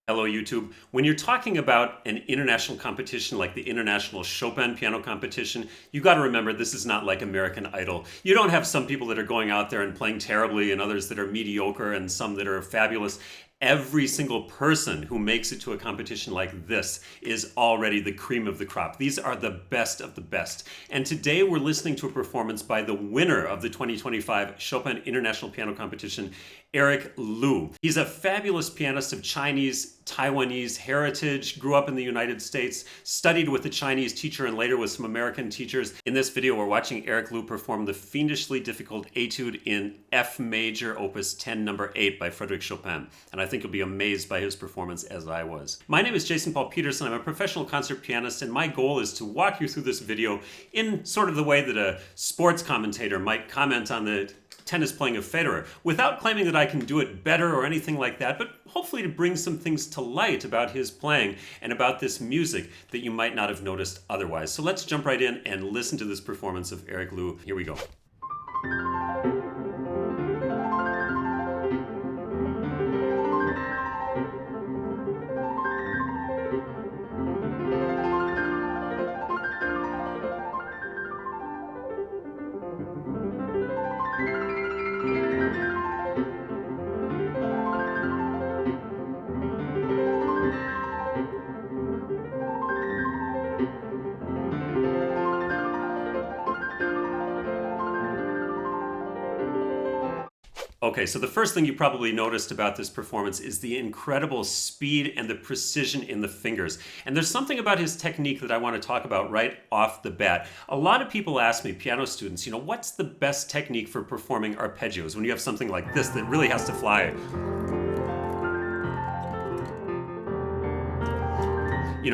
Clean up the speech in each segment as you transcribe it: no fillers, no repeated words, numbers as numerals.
Hello, YouTube. When you're talking about an international competition like the International Chopin Piano Competition, you got to remember this is not like American Idol. You don't have some people that are going out there and playing terribly and others that are mediocre and some that are fabulous. Every single person who makes it to a competition like this is already the cream of the crop. These are the best of the best. And today we're listening to a performance by the winner of the 2025 Chopin International Piano Competition, Eric Liu. He's a fabulous pianist of Chinese, Taiwanese heritage, grew up in the United States, studied with a Chinese teacher and later with some American teachers. In this video, we're watching Eric Liu perform the fiendishly difficult etude in F major, opus 10, number 8 by Frédéric Chopin. And I think you'll be amazed by his performance as I was. My name is Jason Paul Peterson. I'm a professional concert pianist, and my goal is to walk you through this video in sort of the way that a sports commentator might comment on the tennis playing of Federer, without claiming that I can do it better or anything like that, but hopefully to bring some things to light about his playing and about this music that you might not have noticed otherwise. So let's jump right in and listen to this performance of Eric Liu. Here we go. Okay, so the first thing you probably noticed about this performance is the incredible speed and the precision in the fingers. And there's something about his technique that I want to talk about right off the bat. A lot of people ask me, piano students, what's the best technique for performing arpeggios when you have something like this that really has to fly?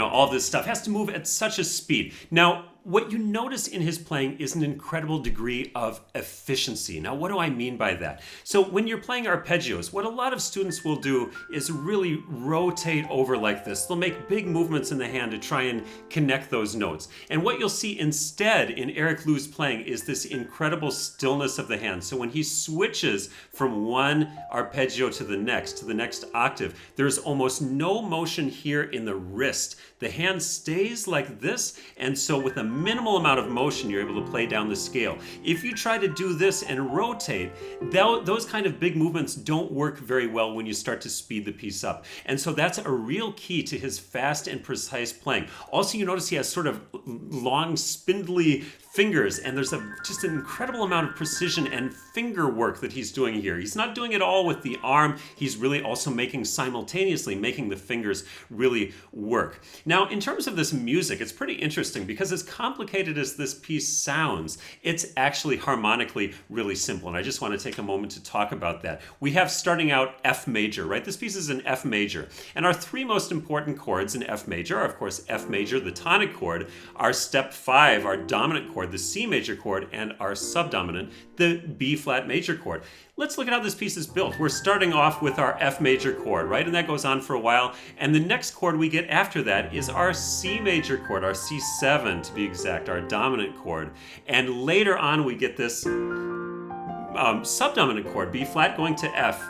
All this stuff has to move at such a speed. Now, what you notice in his playing is an incredible degree of efficiency. Now, what do I mean by that? So when you're playing arpeggios, what a lot of students will do is really rotate over like this. They'll make big movements in the hand to try and connect those notes. And what you'll see instead in Eric Liu's playing is this incredible stillness of the hand. So when he switches from one arpeggio to the next octave, there's almost no motion here in the wrist. The hand stays like this, and so with a minimal amount of motion, you're able to play down the scale. If you try to do this and rotate, those kind of big movements don't work very well when you start to speed the piece up. And so that's a real key to his fast and precise playing. Also, you notice he has sort of long, spindly fingers, and there's just an incredible amount of precision and finger work that he's doing here. He's not doing it all with the arm. He's really also simultaneously making the fingers really work. Now, in terms of this music, it's pretty interesting because as complicated as this piece sounds, it's actually harmonically really simple. And I just want to take a moment to talk about that. We have starting out F major, right? This piece is in F major. And our three most important chords in F major are, of course, F major, the tonic chord, our step 5, our dominant chord, the C major chord, and our subdominant, the B flat major chord. Let's look at how this piece is built. We're starting off with our F major chord, right? And that goes on for a while. And the next chord we get after that is our C major chord, our C7 to be exact, our dominant chord. And later on we get this subdominant chord, B flat going to F.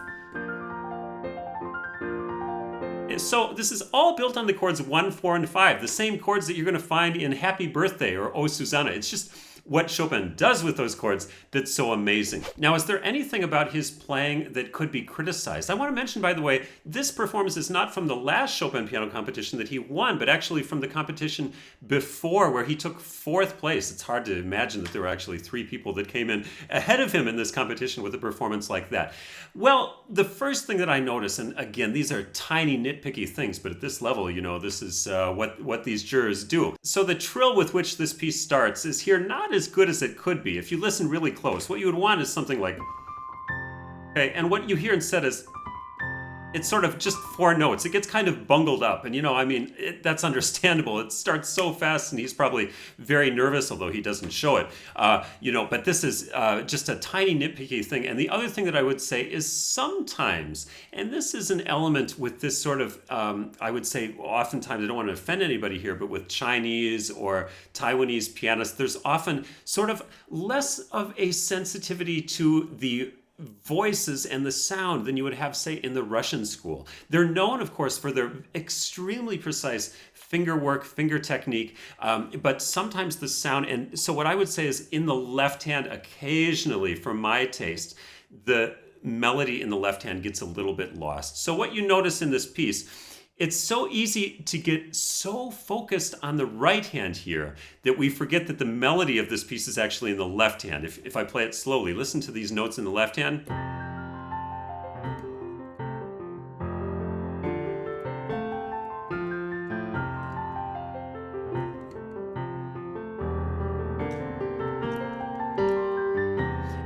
So this is all built on the chords 1, 4, and 5, the same chords that you're going to find in Happy Birthday or Oh Susanna. It's just what Chopin does with those chords that's so amazing. Now, is there anything about his playing that could be criticized? I want to mention, by the way, this performance is not from the last Chopin piano competition that he won, but actually from the competition before where he took 4th place. It's hard to imagine that there were actually 3 people that came in ahead of him in this competition with a performance like that. Well, the first thing that I notice, and again, these are tiny nitpicky things, but at this level, this is what these jurors do. So the trill with which this piece starts is here not as good as it could be. If you listen really close, what you would want is something like, okay, and what you hear instead is, it's sort of just 4 notes. It gets kind of bungled up, and that's understandable. It starts so fast, and he's probably very nervous, although he doesn't show it. But this is just a tiny nitpicky thing. And the other thing that I would say is sometimes, and this is an element with this sort of, I would say, oftentimes, I don't want to offend anybody here, but with Chinese or Taiwanese pianists, there's often sort of less of a sensitivity to the voices and the sound than you would have, say, in the Russian school. They're known, of course, for their extremely precise finger work, finger technique, but sometimes the sound. And so what I would say is in the left hand, occasionally, for my taste, the melody in the left hand gets a little bit lost. So what you notice in this piece, it's so easy to get so focused on the right hand here that we forget that the melody of this piece is actually in the left hand. If I play it slowly, listen to these notes in the left hand.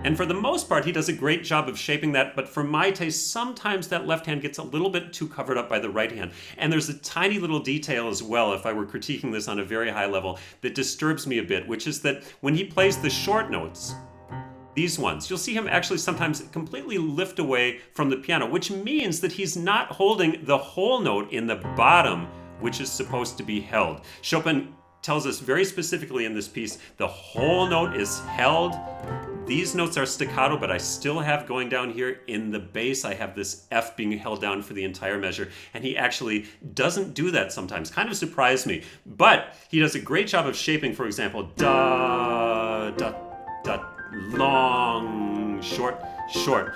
And for the most part, he does a great job of shaping that, but for my taste, sometimes that left hand gets a little bit too covered up by the right hand. And there's a tiny little detail as well, if I were critiquing this on a very high level, that disturbs me a bit, which is that when he plays the short notes, these ones, you'll see him actually sometimes completely lift away from the piano, which means that he's not holding the whole note in the bottom, which is supposed to be held. Chopin tells us very specifically in this piece, the whole note is held. These notes are staccato, but I still have going down here in the bass, I have this F being held down for the entire measure, and he actually doesn't do that sometimes. Kind of surprised me, but he does a great job of shaping, for example, da, da, da, long, short, short.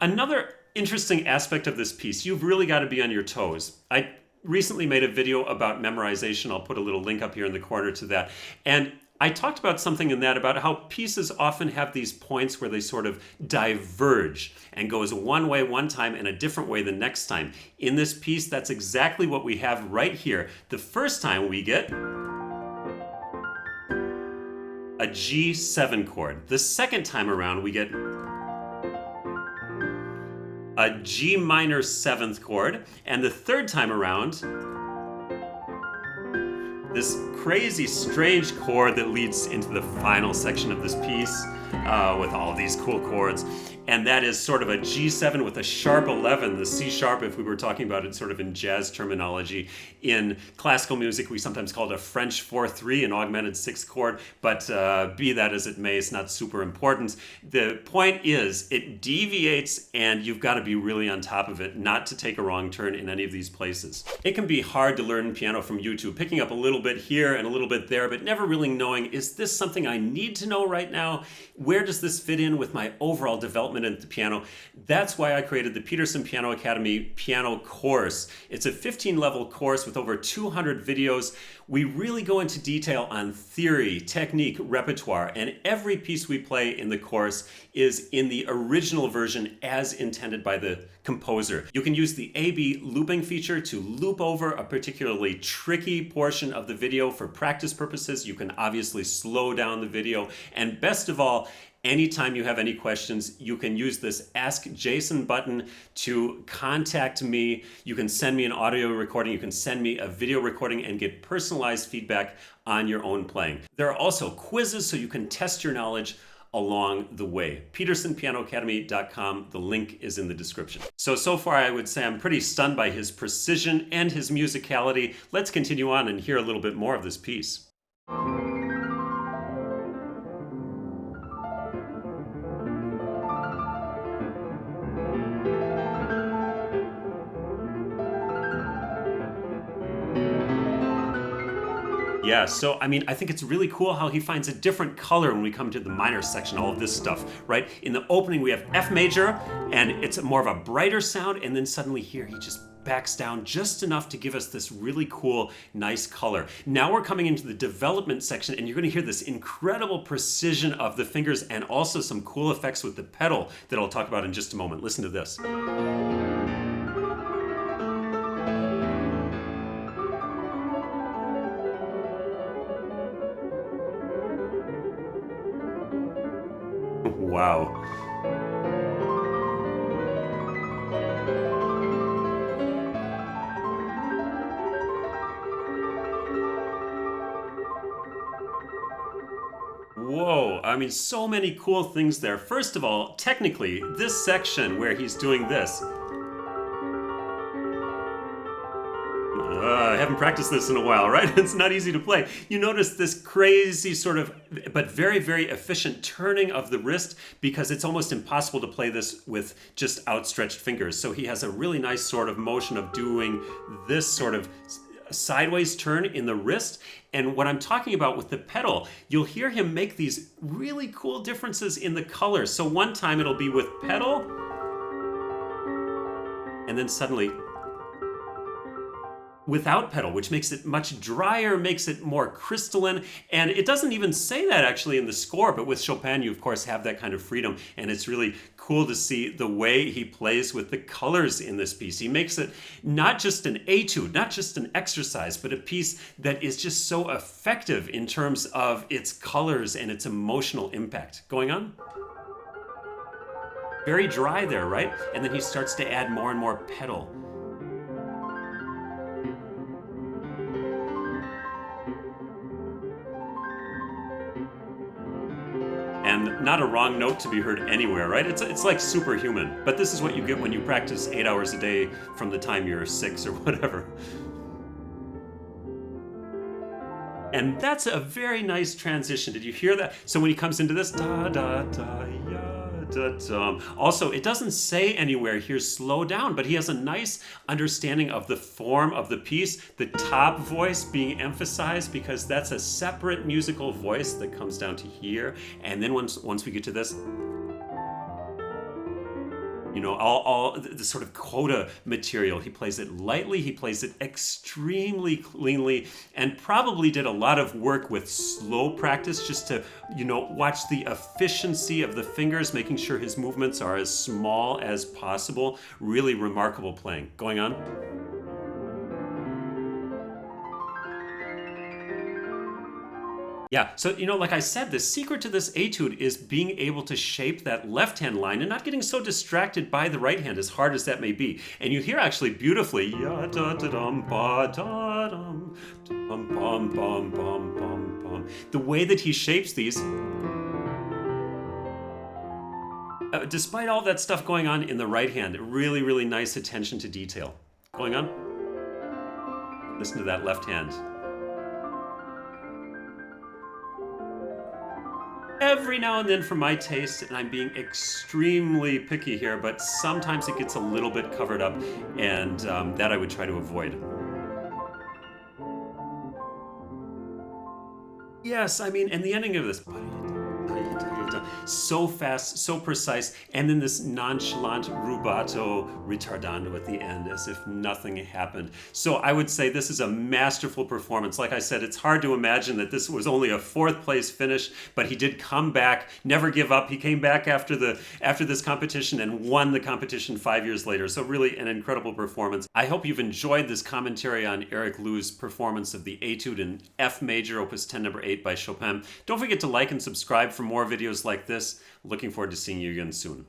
Another interesting aspect of this piece, you've really got to be on your toes. I recently made a video about memorization. I'll put a little link up here in the corner to that. And I talked about something in that about how pieces often have these points where they sort of diverge and goes one way one time and a different way the next time. In this piece, that's exactly what we have right here. The first time we get a G7 chord. The second time around, we get a G minor 7th chord. And the third time around, this crazy, strange chord that leads into the final section of this piece with all these cool chords. And that is sort of a G7 with a sharp 11, the C sharp, if we were talking about it sort of in jazz terminology. In classical music, we sometimes call it a French 4-3, an augmented 6th chord, but be that as it may, it's not super important. The point is, it deviates, and you've got to be really on top of it, not to take a wrong turn in any of these places. It can be hard to learn piano from YouTube, picking up a little bit here and a little bit there, but never really knowing, is this something I need to know right now? Where does this fit in with my overall development at the piano? That's why I created the Peterson Piano Academy piano course. It's a 15-level course with over 200 videos. We really go into detail on theory, technique, repertoire, and every piece we play in the course is in the original version as intended by the composer. You can use the A/B looping feature to loop over a particularly tricky portion of the video for practice purposes. You can obviously slow down the video, and best of all, anytime you have any questions, you can use this Ask Jason button to contact me. You can send me an audio recording, you can send me a video recording and get personalized feedback on your own playing. There are also quizzes so you can test your knowledge along the way. PetersonPianoAcademy.com. The link is in the description. So far I would say I'm pretty stunned by his precision and his musicality. Let's continue on and hear a little bit more of this piece. Yeah, so I mean, I think it's really cool how he finds a different color when we come to the minor section, all of this stuff, right? In the opening, we have F major, and it's more of a brighter sound, and then suddenly here, he just backs down just enough to give us this really cool, nice color. Now we're coming into the development section, and you're gonna hear this incredible precision of the fingers and also some cool effects with the pedal that I'll talk about in just a moment. Listen to this. Wow. Whoa, I mean, so many cool things there. First of all, technically, this section where he's doing this, I haven't practiced this in a while, right? It's not easy to play. You notice this crazy sort of, but very, very efficient turning of the wrist, because it's almost impossible to play this with just outstretched fingers. So he has a really nice sort of motion of doing this sort of sideways turn in the wrist. And what I'm talking about with the pedal, you'll hear him make these really cool differences in the colors. So one time it'll be with pedal, and then suddenly without pedal, which makes it much drier, makes it more crystalline. And it doesn't even say that actually in the score, but with Chopin, you of course have that kind of freedom. And it's really cool to see the way he plays with the colors in this piece. He makes it not just an etude, not just an exercise, but a piece that is just so effective in terms of its colors and its emotional impact. Going on? Very dry there, right? And then he starts to add more and more pedal. And not a wrong note to be heard anywhere, right? It's like superhuman. But this is what you get when you practice 8 hours a day from the time you're 6 or whatever. And that's a very nice transition. Did you hear that? So when he comes into this, da da da ya. Also, it doesn't say anywhere here slow down, but he has a nice understanding of the form of the piece, the top voice being emphasized, because that's a separate musical voice that comes down to here. And then once we get to this, you know, all the sort of coda material, he plays it lightly, he plays it extremely cleanly, and probably did a lot of work with slow practice just to, you know, watch the efficiency of the fingers, making sure his movements are as small as possible. Really remarkable playing. Going on? Yeah, so, you know, like I said, the secret to this etude is being able to shape that left-hand line and not getting so distracted by the right hand, as hard as that may be. And you hear actually beautifully, ya da da dum ba da dum dum bum bum bum bum bum. The way that he shapes these, despite all that stuff going on in the right hand, really, really nice attention to detail. Going on? Listen to that left hand. Every now and then, for my taste, and I'm being extremely picky here, but sometimes it gets a little bit covered up, and that I would try to avoid. Yes, I mean, and the ending of this, so fast, so precise, and then this nonchalant rubato ritardando at the end, as if nothing happened. So I would say this is a masterful performance. Like I said, it's hard to imagine that this was only a 4th place finish, but he did come back, never give up. He came back after this competition and won the competition 5 years later. So really an incredible performance. I hope you've enjoyed this commentary on Eric Liu's performance of the Etude in F major, Opus 10 number 8 by Chopin. Don't forget to like and subscribe for more videos like this. Looking forward to seeing you again soon.